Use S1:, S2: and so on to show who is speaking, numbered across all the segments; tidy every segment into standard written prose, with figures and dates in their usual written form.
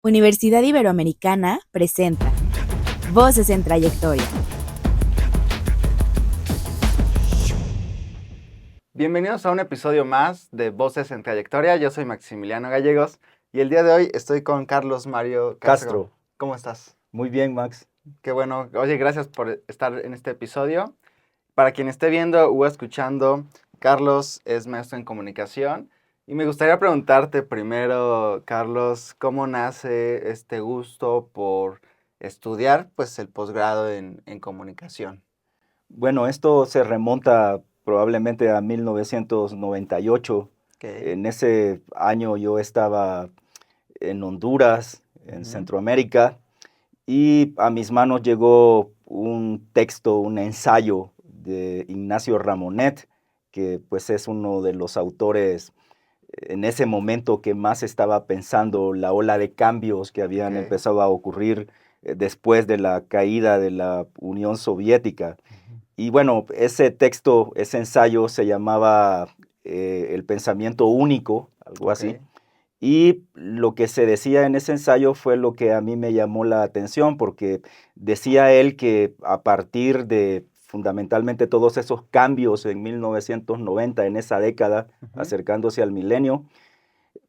S1: Universidad Iberoamericana presenta Voces en Trayectoria.
S2: Bienvenidos a un episodio más de Voces en Trayectoria. Yo soy Maximiliano Gallegos y el día de hoy estoy con Carlos Mario Castro. ¿Cómo estás?
S3: Muy bien, Max.
S2: Qué bueno. Oye, gracias por estar en este episodio. Para quien esté viendo o escuchando, Carlos es maestro en comunicación y me gustaría preguntarte primero, Carlos, ¿cómo nace este gusto por estudiar pues, el posgrado en comunicación?
S3: Bueno, esto se remonta probablemente a 1998.
S2: Okay.
S3: En ese año yo estaba en Honduras, en Centroamérica, y a mis manos llegó un texto, un ensayo de Ignacio Ramonet, que pues es uno de los autores en ese momento que más estaba pensando la ola de cambios que habían empezado a ocurrir después de la caída de la Unión Soviética. Y bueno, ese texto, ese ensayo se llamaba El pensamiento único, algo así. Y lo que se decía en ese ensayo fue lo que a mí me llamó la atención, porque decía él que a partir de fundamentalmente todos esos cambios en 1990, en esa década, acercándose al milenio,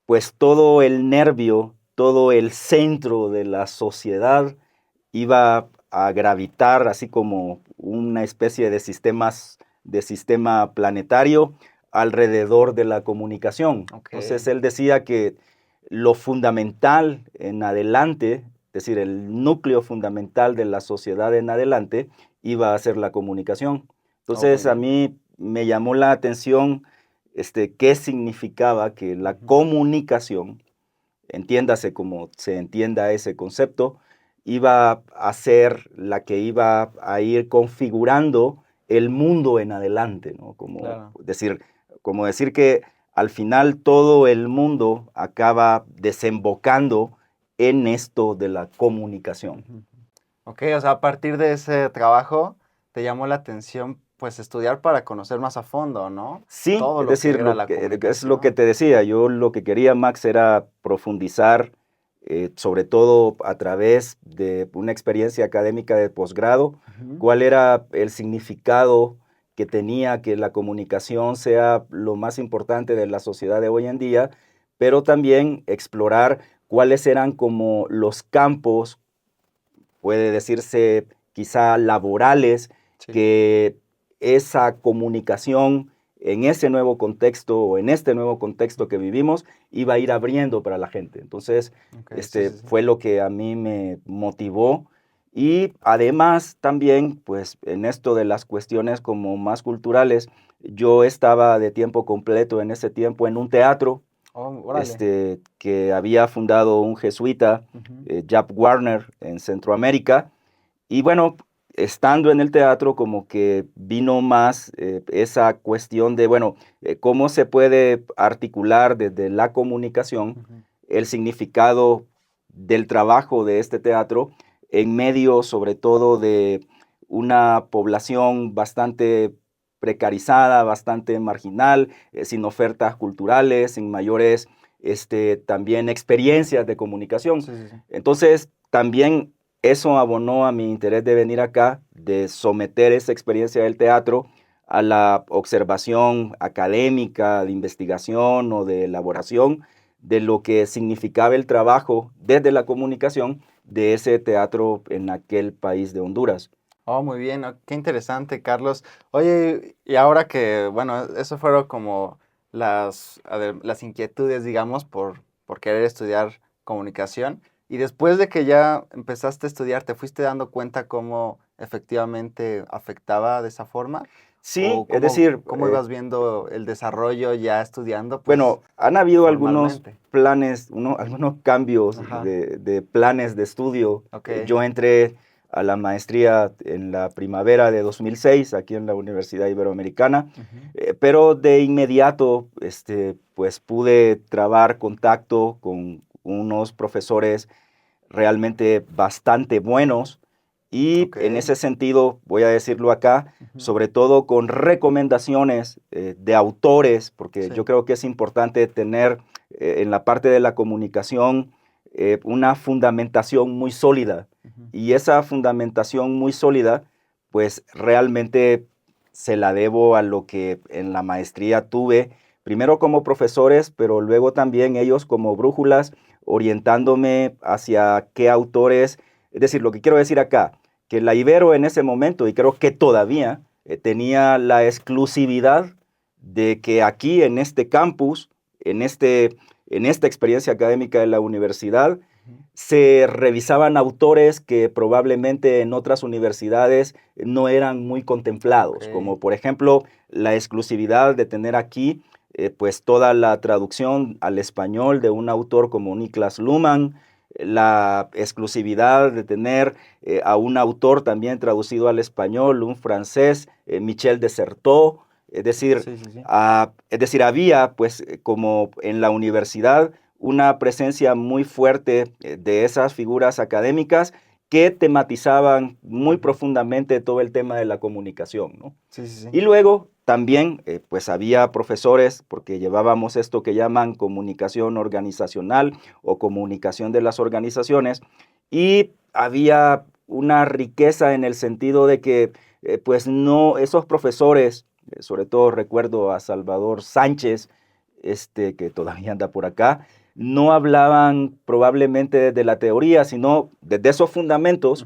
S3: pues todo el nervio, todo el centro de la sociedad iba a gravitar así como una especie de sistema planetario alrededor de la comunicación. Entonces él decía que lo fundamental en adelante, es decir, el núcleo fundamental de la sociedad en adelante, iba a ser la comunicación. Entonces a mí me llamó la atención qué significaba que la comunicación, entiéndase como se entienda ese concepto, iba a ser la que iba a ir configurando el mundo en adelante, ¿no? Como decir que al final todo el mundo acaba desembocando en esto de la comunicación.
S2: Ok, o sea, a partir de ese trabajo te llamó la atención pues estudiar para conocer más a fondo, ¿no?
S3: Sí,
S2: Todo
S3: es
S2: lo que
S3: decir,
S2: era la
S3: es
S2: comunicación.
S3: lo que te decía, yo lo que quería, Max, era profundizar, sobre todo a través de una experiencia académica de posgrado, cuál era el significado que tenía que la comunicación sea lo más importante de la sociedad de hoy en día, pero también explorar cuáles eran como los campos, puede decirse quizá laborales, que esa comunicación en ese nuevo contexto o en este nuevo contexto que vivimos iba a ir abriendo para la gente. Entonces, fue lo que a mí me motivó. Y además también, pues en esto de las cuestiones como más culturales, yo estaba de tiempo completo en ese tiempo en un teatro que había fundado un jesuita, Jaap Warner, en Centroamérica. Y bueno, estando en el teatro como que vino más esa cuestión de, bueno, cómo se puede articular desde la comunicación el significado del trabajo de este teatro en medio, sobre todo, de una población bastante precarizada, bastante marginal, sin ofertas culturales, sin mayores también experiencias de comunicación. Entonces, también eso abonó a mi interés de venir acá, de someter esa experiencia del teatro a la observación académica, de investigación o de elaboración de lo que significaba el trabajo desde la comunicación de ese teatro en aquel país de Honduras.
S2: Oh, muy bien, qué interesante, Carlos. Oye, y ahora que, bueno, eso fueron como las inquietudes, digamos, por querer estudiar comunicación. Y después de que ya empezaste a estudiar, ¿te fuiste dando cuenta cómo efectivamente afectaba de esa forma?
S3: Sí, es decir,
S2: ¿cómo ibas viendo el desarrollo ya estudiando? Pues,
S3: bueno, han habido algunos
S2: formalmente.
S3: planes, algunos cambios de planes de estudio. Yo entré a la maestría en la primavera de 2006 aquí en la Universidad Iberoamericana, pero de inmediato pues pude trabar contacto con unos profesores realmente bastante buenos y en ese sentido, voy a decirlo acá, sobre todo con recomendaciones de autores, porque yo creo que es importante tener en la parte de la comunicación una fundamentación muy sólida. Y esa fundamentación muy sólida, pues realmente se la debo a lo que en la maestría tuve, primero como profesores, pero luego también ellos como brújulas, orientándome hacia qué autores. Es decir, lo que quiero decir acá, que la Ibero en ese momento, y creo que todavía, tenía la exclusividad de que aquí en este campus, en esta experiencia académica de la universidad, se revisaban autores que probablemente en otras universidades no eran muy contemplados, como por ejemplo la exclusividad de tener aquí pues toda la traducción al español de un autor como Niklas Luhmann, la exclusividad de tener a un autor también traducido al español, un francés, Michel Desserteaux. Es decir, había pues como en la universidad una presencia muy fuerte de esas figuras académicas que tematizaban muy profundamente todo el tema de la comunicación, ¿no? Y luego también pues había profesores, porque llevábamos esto que llaman comunicación organizacional o comunicación de las organizaciones, y había una riqueza en el sentido de que pues no, esos profesores, sobre todo recuerdo a Salvador Sánchez, que todavía anda por acá, no hablaban probablemente desde la teoría, sino desde esos fundamentos,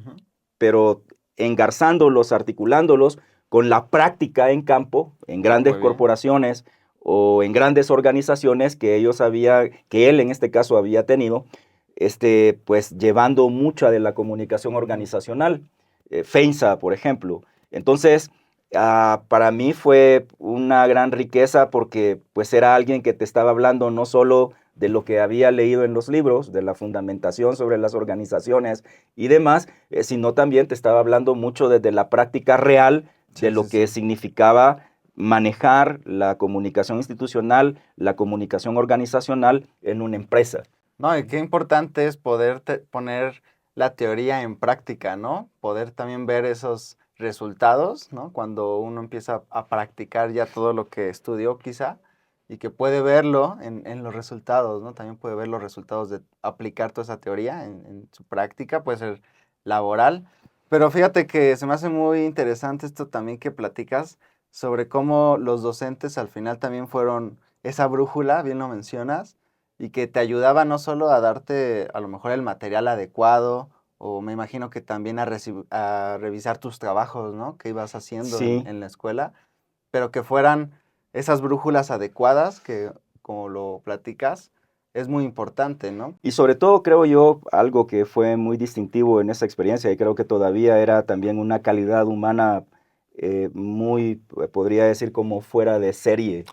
S3: pero engarzándolos, articulándolos con la práctica en campo, en grandes corporaciones o en grandes organizaciones que él en este caso había tenido, pues llevando mucha de la comunicación organizacional, FEINSA, por ejemplo. Entonces, para mí fue una gran riqueza porque pues era alguien que te estaba hablando no solo de lo que había leído en los libros, de la fundamentación sobre las organizaciones y demás, sino también te estaba hablando mucho desde la práctica real de lo que significaba manejar la comunicación institucional, la comunicación organizacional en una empresa.
S2: No, y qué importante es poder poner la teoría en práctica, ¿no? Poder también ver esos resultados, ¿no? Cuando uno empieza a practicar ya todo lo que estudió quizá, y que puede verlo en los resultados, ¿no? También puede ver los resultados de aplicar toda esa teoría en su práctica, puede ser laboral. Pero fíjate que se me hace muy interesante esto también que platicas sobre cómo los docentes al final también fueron esa brújula, bien lo mencionas, y que te ayudaba no solo a darte a lo mejor el material adecuado, o me imagino que también a revisar tus trabajos, ¿no? Que ibas haciendo en la escuela, pero que fueran esas brújulas adecuadas, que como lo platicas, es muy importante, ¿no?
S3: Y sobre todo creo yo, algo que fue muy distintivo en esa experiencia, y creo que todavía era también una calidad humana muy, podría decir, como fuera de serie.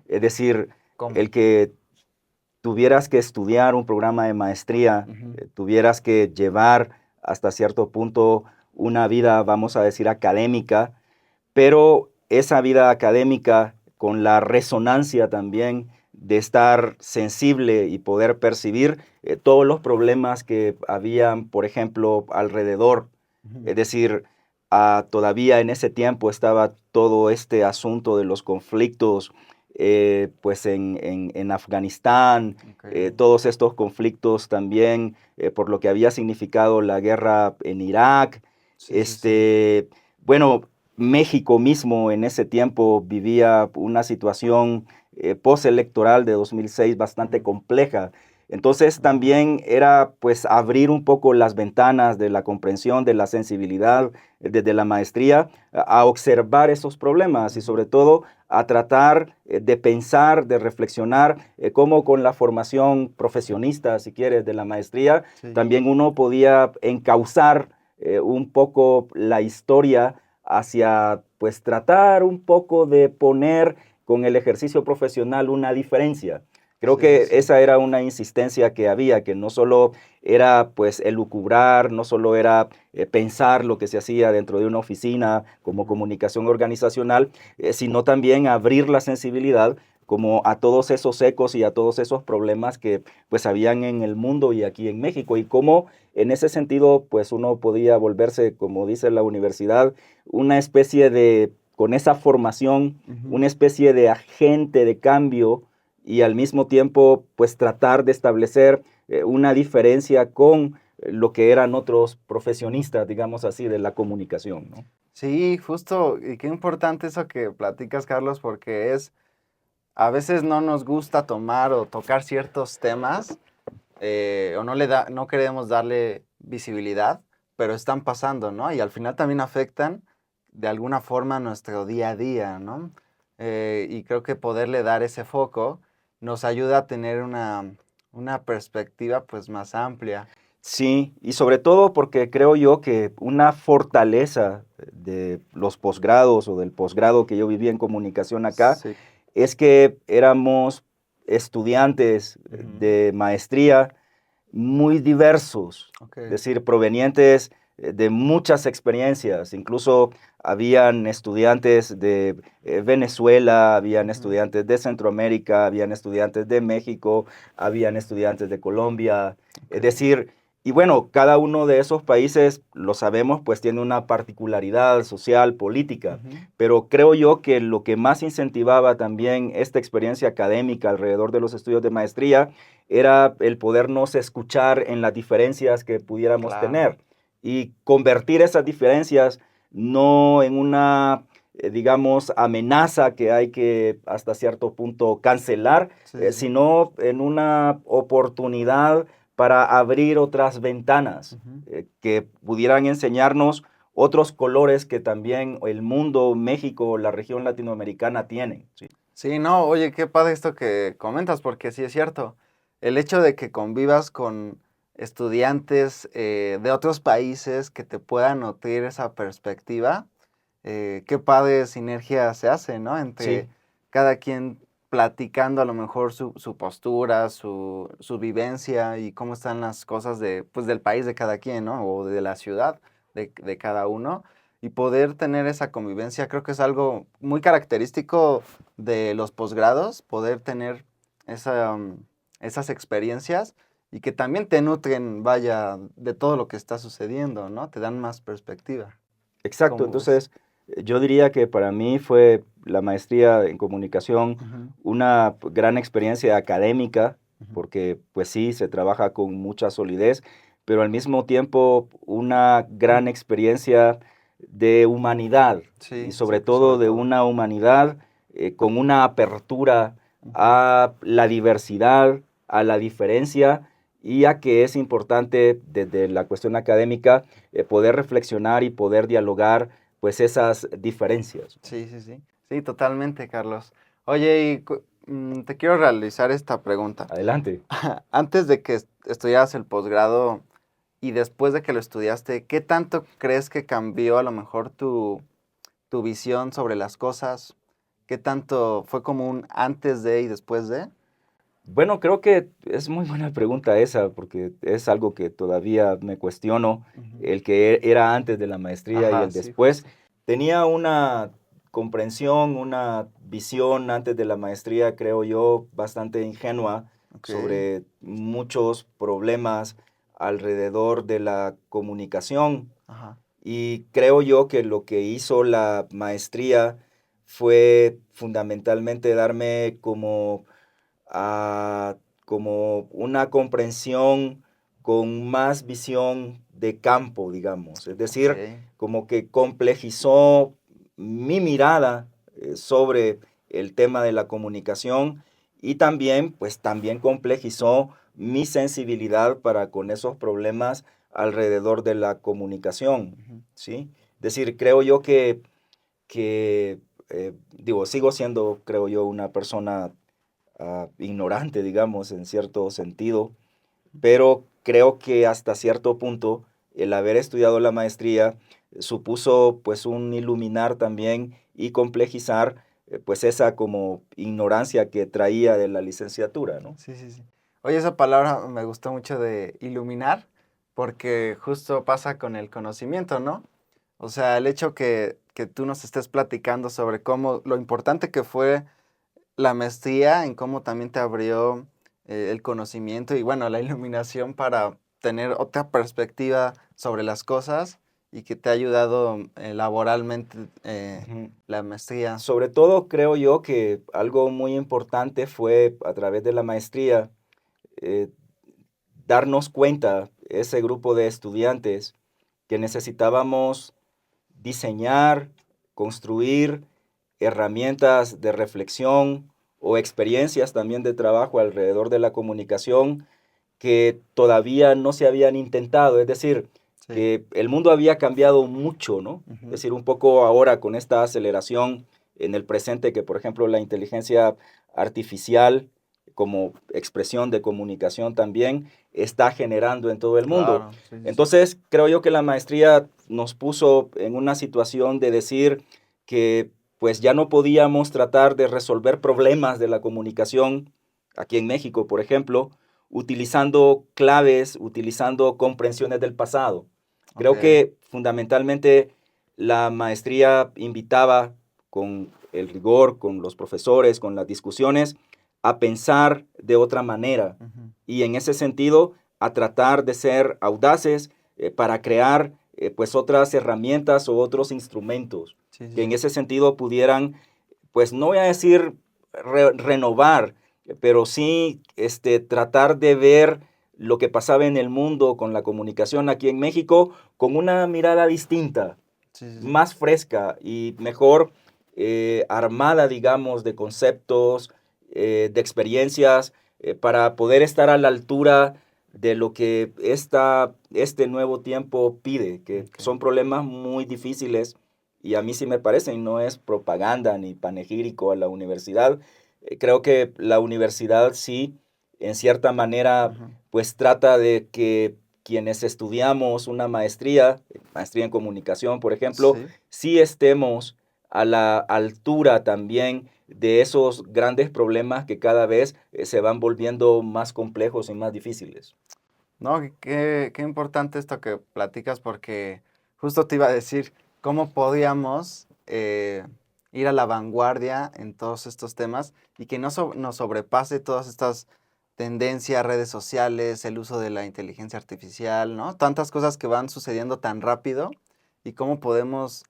S3: Es decir, el que tuvieras que estudiar un programa de maestría, tuvieras que llevar hasta cierto punto una vida, vamos a decir, académica, pero esa vida académica con la resonancia también de estar sensible y poder percibir todos los problemas que habían, por ejemplo, alrededor. Es decir, todavía en ese tiempo estaba todo este asunto de los conflictos pues en Afganistán, todos estos conflictos también por lo que había significado la guerra en Irak. Bueno, México mismo en ese tiempo vivía una situación postelectoral de 2006 bastante compleja. Entonces también era pues abrir un poco las ventanas de la comprensión, de la sensibilidad desde la maestría a observar esos problemas y sobre todo a tratar de pensar, de reflexionar cómo con la formación profesionista, si quieres, de la maestría, también uno podía encauzar un poco la historia hacia pues tratar un poco de poner con el ejercicio profesional una diferencia. Creo que esa era una insistencia que había, que no solo era pues elucubrar, no solo era pensar lo que se hacía dentro de una oficina como comunicación organizacional, sino también abrir la sensibilidad como a todos esos ecos y a todos esos problemas que pues habían en el mundo y aquí en México, y cómo en ese sentido pues uno podía volverse, como dice la universidad, una especie de, con esa formación, una especie de agente de cambio y al mismo tiempo pues tratar de establecer una diferencia con lo que eran otros profesionistas, digamos así, de la comunicación, ¿no?
S2: Sí, justo, y qué importante eso que platicas, Carlos, porque a veces no nos gusta tomar o tocar ciertos temas, o no queremos darle visibilidad, pero están pasando, ¿no? Y al final también afectan de alguna forma nuestro día a día, ¿no? Y creo que poderle dar ese foco nos ayuda a tener una perspectiva pues más amplia.
S3: Sí, y sobre todo porque creo yo que una fortaleza de los posgrados o del posgrado que yo viví en comunicación acá
S2: Sí.
S3: es que éramos estudiantes
S2: Ujú.
S3: de maestría muy diversos,
S2: Ok.
S3: es decir, provenientes de muchas experiencias. Incluso habían estudiantes de Venezuela, habían
S2: Ujú.
S3: estudiantes de Centroamérica, habían estudiantes de México, habían estudiantes de Colombia. Es
S2: Ok.
S3: decir, y bueno, cada uno de esos países, lo sabemos, pues tiene una particularidad social, política.
S2: Ujú.
S3: Pero creo yo que lo que más incentivaba también esta experiencia académica alrededor de los estudios de maestría era el podernos escuchar en las diferencias que pudiéramos
S2: Claro.
S3: tener y convertir esas diferencias no en una, digamos, amenaza que hay que hasta cierto punto cancelar,
S2: Sí, sí, sí.
S3: sino en una oportunidad para abrir otras ventanas
S2: Ujú.
S3: que pudieran enseñarnos otros colores que también el mundo, México, la región latinoamericana tienen. ¿Sí?
S2: Sí, no, oye, qué padre esto que comentas, porque sí es cierto. El hecho de que convivas con estudiantes de otros países que te puedan nutrir esa perspectiva, qué padre sinergia se hace, ¿no? Entre
S3: Sí,
S2: cada quien platicando a lo mejor su postura, su vivencia y cómo están las cosas pues, del país de cada quien, ¿no? O de la ciudad de cada uno. Y poder tener esa convivencia creo que es algo muy característico de los posgrados, poder tener esas experiencias y que también te nutren, vaya, de todo lo que está sucediendo, ¿no? Te dan más perspectiva.
S3: exacto.
S2: ¿Cómo ves?
S3: Entonces, yo diría que para mí fue la maestría en comunicación
S2: Ujú,
S3: una gran experiencia académica,
S2: ujú.
S3: porque pues sí, se trabaja con mucha solidez, pero al mismo tiempo una gran experiencia de humanidad y
S2: Sí, sí, sí,
S3: sobre
S2: pues sobre
S3: todo de
S2: todo.
S3: una humanidad con una apertura
S2: Ujú.
S3: a la diversidad, a la diferencia y a que es importante desde la cuestión académica poder reflexionar y poder dialogar pues esas diferencias.
S2: Sí, sí, sí. Sí, totalmente, Carlos. Oye, te quiero realizar esta pregunta.
S3: Adelante.
S2: Antes de que estudiaras el posgrado y después de que lo estudiaste, ¿qué tanto crees que cambió a lo mejor tu visión sobre las cosas? ¿Qué tanto fue como un antes de y después de?
S3: Bueno, creo que es muy buena pregunta esa, porque es algo que todavía me cuestiono,
S2: Ujú.
S3: el que era antes de la maestría y
S2: Ajá,
S3: el
S2: sí,
S3: después.
S2: justo.
S3: Tenía una comprensión, una visión antes de la maestría, creo yo, bastante ingenua
S2: Ok.
S3: sobre muchos problemas alrededor de la comunicación.
S2: Ajá.
S3: Y creo yo que lo que hizo la maestría fue fundamentalmente darme a como una comprensión con más visión de campo, digamos. Es
S2: Ok.
S3: decir, como que complejizó mi mirada sobre el tema de la comunicación y también, pues también complejizó mi sensibilidad para con esos problemas alrededor de la comunicación,
S2: Ujú.
S3: ¿sí? Es decir, creo yo que digo, sigo siendo, creo yo, una persona ignorante, digamos, en cierto sentido, pero creo que hasta cierto punto el haber estudiado la maestría supuso pues un iluminar también y complejizar pues esa como ignorancia que traía de la licenciatura, ¿no?
S2: Sí, sí, sí. Oye, esa palabra me gustó mucho de iluminar, porque justo pasa con el conocimiento, ¿no? O sea, el hecho que tú nos estés platicando sobre cómo, lo importante que fue la maestría, en cómo también te abrió el conocimiento y bueno, la iluminación para tener otra perspectiva sobre las cosas y que te ha ayudado laboralmente
S3: Ujú.
S2: la maestría.
S3: Sobre todo creo yo que algo muy importante fue a través de la maestría eh, darnos cuenta, ese grupo de estudiantes, que necesitábamos diseñar, construir herramientas de reflexión o experiencias también de trabajo alrededor de la comunicación que todavía no se habían intentado. Es decir,
S2: Sí.
S3: que el mundo había cambiado mucho, ¿no? Es decir, un poco ahora con esta aceleración en el presente que, por ejemplo, la inteligencia artificial como expresión de comunicación también está generando en todo el mundo.
S2: Claro, sí, sí, sí.
S3: Entonces, creo yo que la maestría nos puso en una situación de decir que pues ya no podíamos tratar de resolver problemas de la comunicación aquí en México, por ejemplo, utilizando claves, utilizando comprensiones del pasado. Creo
S2: Ok.
S3: que fundamentalmente la maestría invitaba con el rigor, con los profesores, con las discusiones, a pensar de otra manera
S2: Ujú.
S3: y en ese sentido a tratar de ser audaces para crear pues otras herramientas o otros instrumentos
S2: Sí, sí,
S3: que en
S2: sí.
S3: ese sentido pudieran, pues no voy a decir renovar, pero sí tratar de ver lo que pasaba en el mundo con la comunicación aquí en México con una mirada distinta,
S2: Sí, sí, sí.
S3: más fresca y mejor armada, digamos, de conceptos, de experiencias, para poder estar a la altura de lo que este nuevo tiempo pide, que
S2: Ok.
S3: son problemas muy difíciles y a mí sí me parecen, no es propaganda ni panegírico a la universidad. Creo que la universidad sí, en cierta manera,
S2: Ujú.
S3: pues trata de que quienes estudiamos una maestría, maestría en comunicación, por ejemplo,
S2: Sí.
S3: sí estemos a la altura también de esos grandes problemas que cada vez se van volviendo más complejos y más difíciles.
S2: No, qué importante esto que platicas porque justo te iba a decir cómo podíamos ir a la vanguardia en todos estos temas y que no nos sobrepase todas estas tendencias, redes sociales, el uso de la inteligencia artificial, ¿no? Tantas cosas que van sucediendo tan rápido y cómo podemos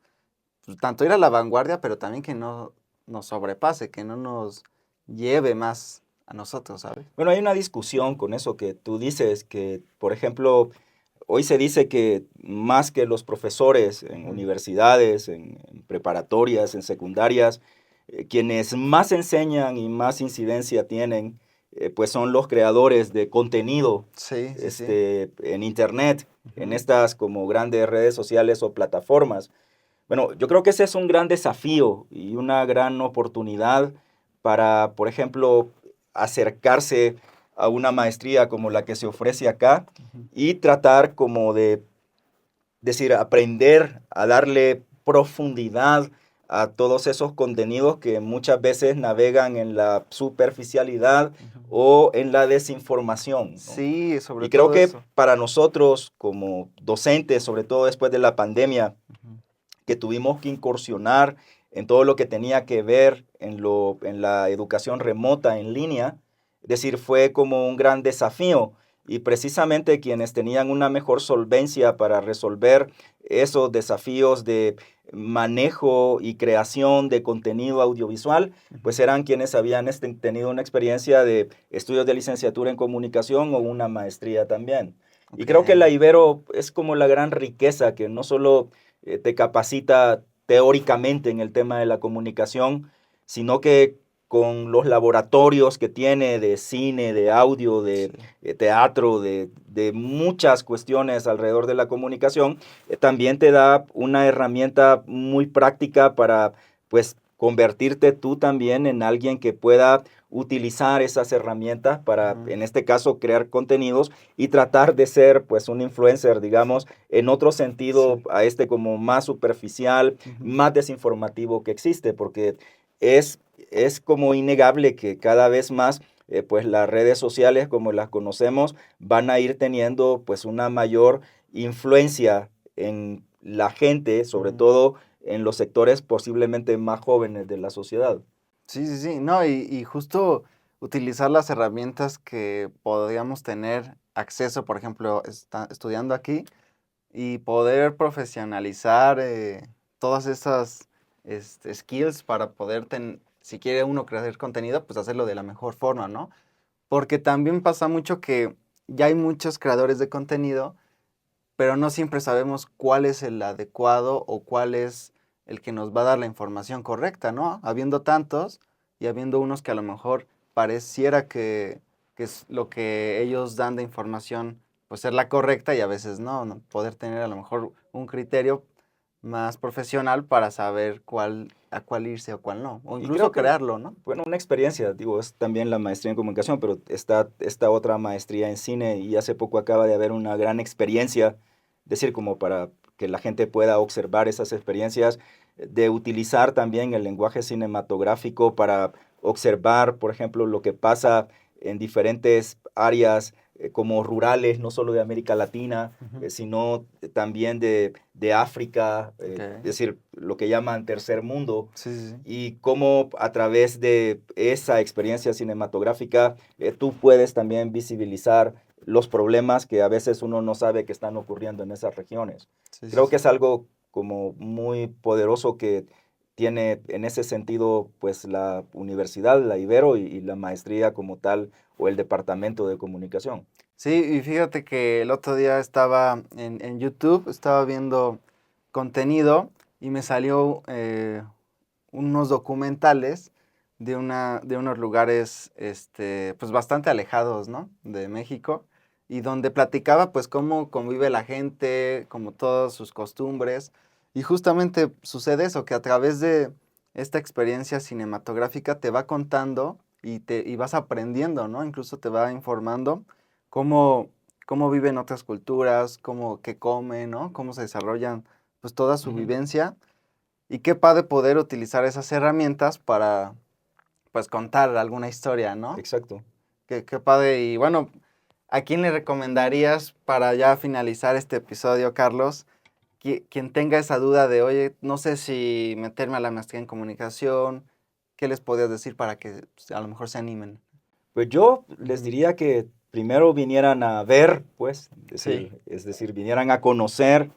S2: pues, tanto ir a la vanguardia, pero también que no nos sobrepase, que no nos lleve más a nosotros, ¿sabes?
S3: Bueno, hay una discusión con eso que tú dices, que, por ejemplo, hoy se dice que más que los profesores en
S2: Ujú.
S3: universidades, en preparatorias, en secundarias, quienes más enseñan y más incidencia tienen, pues son los creadores de contenido
S2: Sí, sí, sí.
S3: en Internet, en
S2: Ujú.
S3: estas como grandes redes sociales o plataformas. Bueno, yo creo que ese es un gran desafío y una gran oportunidad para, por ejemplo, acercarse a una maestría como la que se ofrece acá
S2: Ujú.
S3: y tratar como de decir, aprender a darle profundidad a todos esos contenidos que muchas veces navegan en la superficialidad
S2: Ujú.
S3: o en la desinformación, ¿no?
S2: Sí, sobre
S3: Y creo
S2: todo
S3: que
S2: eso.
S3: para nosotros como docentes, sobre todo después de la pandemia,
S2: Ujú.
S3: que tuvimos que incursionar en todo lo que tenía que ver en la educación remota en línea. Es decir, fue como un gran desafío y precisamente quienes tenían una mejor solvencia para resolver esos desafíos de manejo y creación de contenido audiovisual, pues
S2: Ujú.
S3: eran quienes habían tenido una experiencia de estudios de licenciatura en comunicación o una maestría también. Y
S2: Ok.
S3: creo que la Ibero es como la gran riqueza que no solo te capacita teóricamente en el tema de la comunicación, sino que con los laboratorios que tiene de cine, de audio,
S2: Sí.
S3: de teatro, de muchas cuestiones alrededor de la comunicación, también te da una herramienta muy práctica para, pues, convertirte tú también en alguien que pueda utilizar esas herramientas para,
S2: Ujú.
S3: en este caso, crear contenidos y tratar de ser, pues, un influencer, digamos, en otro sentido
S2: Sí.
S3: a como más superficial,
S2: Ujú.
S3: más desinformativo que existe, porque es, es como innegable que cada vez más pues las redes sociales como las conocemos van a ir teniendo pues una mayor influencia en la gente, sobre
S2: Ujú.
S3: todo en los sectores posiblemente más jóvenes de la sociedad.
S2: Sí, sí, sí. No, y justo utilizar las herramientas que podríamos tener acceso, por ejemplo, estudiando aquí, y poder profesionalizar todas esas skills para poder, si quiere uno crear contenido, pues hacerlo de la mejor forma, ¿no? Porque también pasa mucho que ya hay muchos creadores de contenido, pero no siempre sabemos cuál es el adecuado o cuál es el que nos va a dar la información correcta, ¿no? Habiendo tantos y habiendo unos que a lo mejor pareciera que es lo que ellos dan de información, pues ser la correcta y a veces no, ¿no? Poder tener a lo mejor un criterio más profesional para saber a cuál irse o cuál no, o
S3: Y
S2: incluso
S3: creo que,
S2: crearlo, ¿no?
S3: bueno, una experiencia, digo, es también la maestría en comunicación, pero está esta otra maestría en cine y hace poco acaba de haber una gran experiencia, es decir, como para que la gente pueda observar esas experiencias, de utilizar también el lenguaje cinematográfico para observar, por ejemplo, lo que pasa en diferentes áreas como rurales, no solo de América Latina, sino también de África, es
S2: Ok.
S3: decir, lo que llaman tercer mundo,
S2: Sí, sí, sí.
S3: y cómo a través de esa experiencia cinematográfica tú puedes también visibilizar los problemas que a veces uno no sabe que están ocurriendo en esas regiones.
S2: Sí, sí,
S3: Creo que
S2: sí.
S3: es algo como muy poderoso que tiene en ese sentido pues la universidad, la Ibero y la maestría como tal o el departamento de comunicación.
S2: Sí, y fíjate que el otro día estaba en YouTube, estaba viendo contenido y me salió unos documentales de unos lugares pues bastante alejados, ¿no? De México y donde platicaba pues cómo convive la gente, como todas sus costumbres y justamente sucede eso, que a través de esta experiencia cinematográfica te va contando y vas aprendiendo, ¿no? Incluso te va informando cómo, cómo viven otras culturas, qué comen, ¿no? Cómo se desarrollan pues toda su
S3: Ujú.
S2: vivencia y qué padre poder utilizar esas herramientas para, pues, contar alguna historia, ¿no?
S3: Exacto.
S2: Qué padre. Y bueno, ¿a quién le recomendarías para ya finalizar este episodio, Carlos? Quien tenga esa duda de, oye, no sé si meterme a la maestría en comunicación, ¿qué les podrías decir para que pues, a lo mejor se animen?
S3: Pues yo les
S2: Ujú.
S3: diría que primero vinieran a ver, pues,
S2: Sí.
S3: es decir, vinieran a conocer,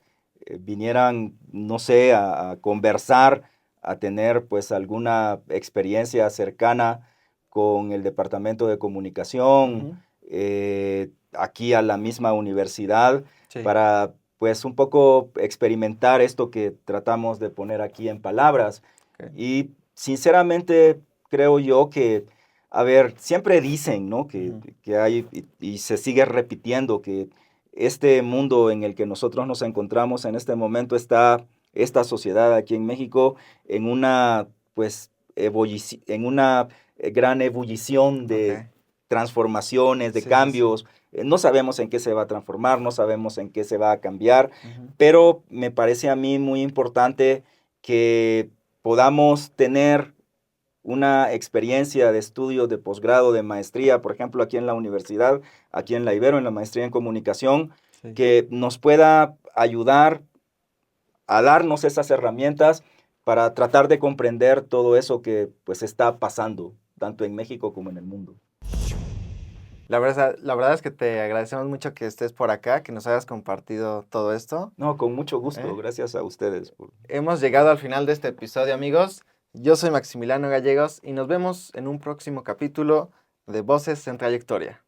S3: vinieran, no sé, a conversar, a tener pues alguna experiencia cercana con el departamento de comunicación,
S2: Ujú.
S3: aquí a la misma universidad,
S2: Sí.
S3: para pues un poco experimentar esto que tratamos de poner aquí en palabras.
S2: Ok.
S3: Y sinceramente creo yo que a ver, siempre dicen, ¿no?
S2: Ujú.
S3: Que hay, y se sigue repitiendo, que este mundo en el que nosotros nos encontramos en este momento está esta sociedad aquí en México en una, pues, en una gran ebullición de
S2: Ok.
S3: transformaciones, de
S2: Sí, sí, sí.
S3: cambios. No sabemos en qué se va a transformar, no sabemos en qué se va a cambiar,
S2: Ujú.
S3: pero me parece a mí muy importante que podamos tener una experiencia de estudio, de posgrado, de maestría, por ejemplo, aquí en la universidad, aquí en la Ibero, en la maestría en comunicación,
S2: Sí.
S3: que nos pueda ayudar a darnos esas herramientas para tratar de comprender todo eso que pues está pasando, tanto en México como en el mundo.
S2: La verdad es que te agradecemos mucho que estés por acá, que nos hayas compartido todo esto.
S3: No, con mucho gusto,
S2: ¿Eh?
S3: gracias a ustedes.
S2: Hemos llegado al final de este episodio, amigos. Yo soy Maximiliano Gallegos y nos vemos en un próximo capítulo de Voces en Trayectoria.